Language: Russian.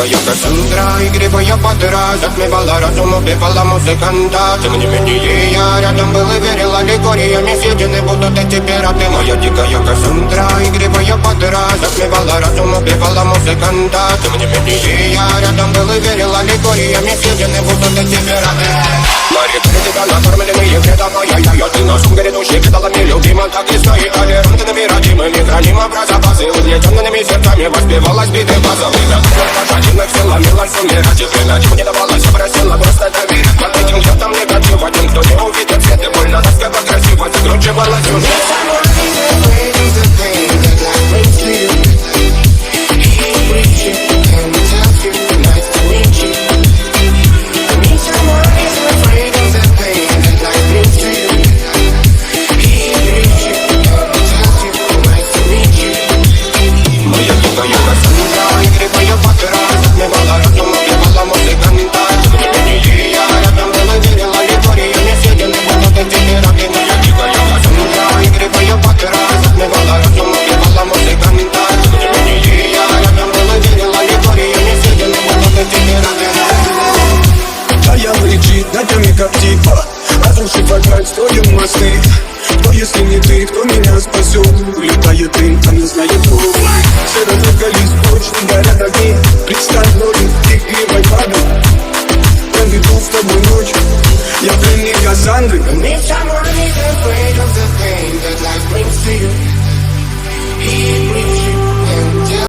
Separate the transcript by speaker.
Speaker 1: дикая Кассандра, игривая подра, затмевала разум, убивала музыканта. Тем не менее я рядом был и верил аллегориями, съедены будут эти пираты. Моя дикая Кассандра, игривая подра, затмевала разум, убивала музыканта. Тем не менее я рядом был и верил аллегориями, съедены будут эти пираты. Мари критика, накормленные предавая я ты на шум грядущий кидалами любима, так и стоит толерантными, родимыми, хранимо про запасы. Угнетенными сердцами воспевалась биты базовых. Пожаденных все ломилась умирать, и принадив не давалась, просила просто доверять. Под этим где-то негатив, один, кто не увидит свет, и больно тоскова красиво закручивалась уже.
Speaker 2: Как типа, разрушив опять строим мосты. Кто если не ты, кто меня спасет? Улетает дым, там не знает кто. Все разыгрались, точно горят огни. Представь ноги, игривой падают. Проведу с тобой ночь, я пленник Кассандры.
Speaker 1: If someone is afraid of the pain that life brings to you,